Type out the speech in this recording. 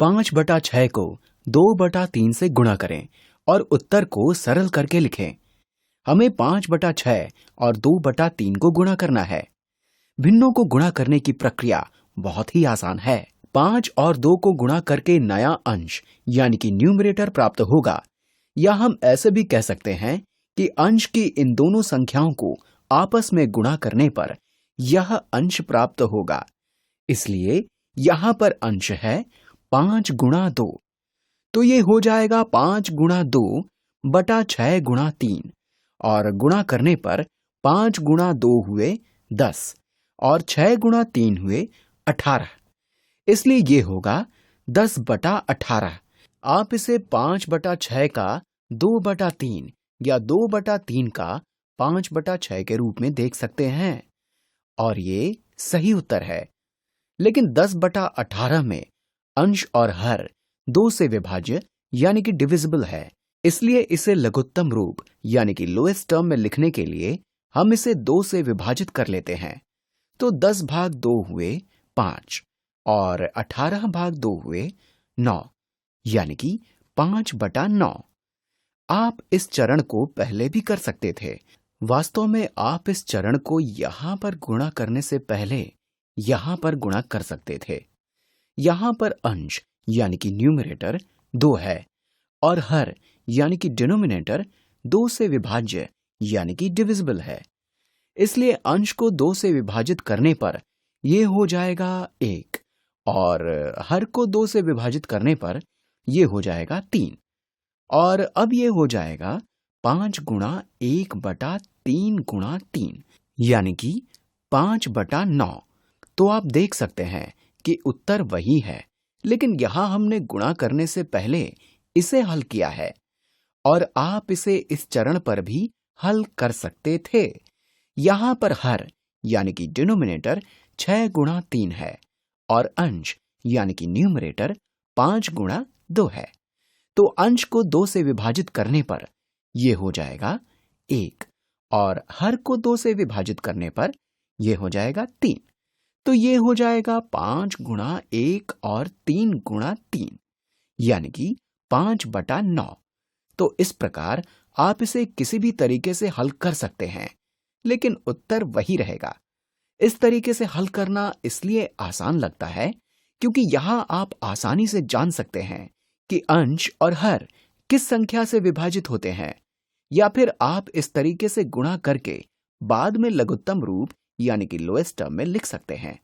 5/6 को 2/3 से गुणा करें और उत्तर को सरल करके लिखें। हमें 5/6 और 2/3 को गुणा करना है। भिन्नों को गुणा करने की प्रक्रिया बहुत ही आसान है। 5 और 2 को गुणा करके नया अंश यानी कि न्यूमरेटर प्राप्त होगा, या हम ऐसे भी कह सकते हैं कि अंश की इन दोनों संख्याओं को आपस में गुणा करने पर यह अंश प्राप्त होगा। इसलिए यहाँ पर अंश है 5 गुणा 2, तो ये हो जाएगा 5 गुणा 2 बटा 6 गुणा 3, और गुणा करने पर 5 गुणा 2 हुए 10 और 6 गुणा 3 हुए 18। इसलिए ये होगा 10/18। आप इसे 5/6 का 2/3 या 2/3 का 5/6 के रूप में देख सकते हैं, और ये सही उत्तर है। लेकिन 10/18 में अंश और हर 2 से विभाज्य यानी कि डिविजिबल है। इसलिए इसे लघुत्तम रूप यानी कि लोएस्ट टर्म में लिखने के लिए हम इसे 2 से विभाजित कर लेते हैं। तो 10/2 हुए 5 और 18/2 हुए 9, यानी कि 5/9। आप इस चरण को पहले भी कर सकते थे। वास्तव में आप इस चरण को यहां पर गुणा करने से पहले यहां पर गुणा कर सकते थे। यहां पर अंश यानी कि न्यूमरेटर 2 है और हर यानी कि डिनोमिनेटर 2 से विभाज्य यानी कि डिविजिबल है। इसलिए अंश को 2 से विभाजित करने पर यह हो जाएगा 1 और हर को 2 से विभाजित करने पर यह हो जाएगा 3, और अब यह हो जाएगा 5 गुणा 1/3 गुणा 3 यानी कि 5/9। तो आप देख सकते हैं कि उत्तर वही है, लेकिन यहां हमने गुणा करने से पहले इसे हल किया है, और आप इसे इस चरण पर भी हल कर सकते थे। यहां पर हर यानी कि डिनोमिनेटर 6 गुणा 3 है और अंश यानी कि न्यूमरेटर 5 गुणा 2 है। तो अंश को 2 से विभाजित करने पर यह हो जाएगा 1 और हर को 2 से विभाजित करने पर यह हो जाएगा 3। तो यह हो जाएगा 5 गुणा 1 और 3 गुणा 3 यानी कि 5/9। तो इस प्रकार आप इसे किसी भी तरीके से हल कर सकते हैं, लेकिन उत्तर वही रहेगा। इस तरीके से हल करना इसलिए आसान लगता है क्योंकि यहां आप आसानी से जान सकते हैं कि अंश और हर किस संख्या से विभाजित होते हैं, या फिर आप इस तरीके से गुणा करके बाद में लघुत्तम रूप यानी कि लोएस्ट टर्म में लिख सकते हैं।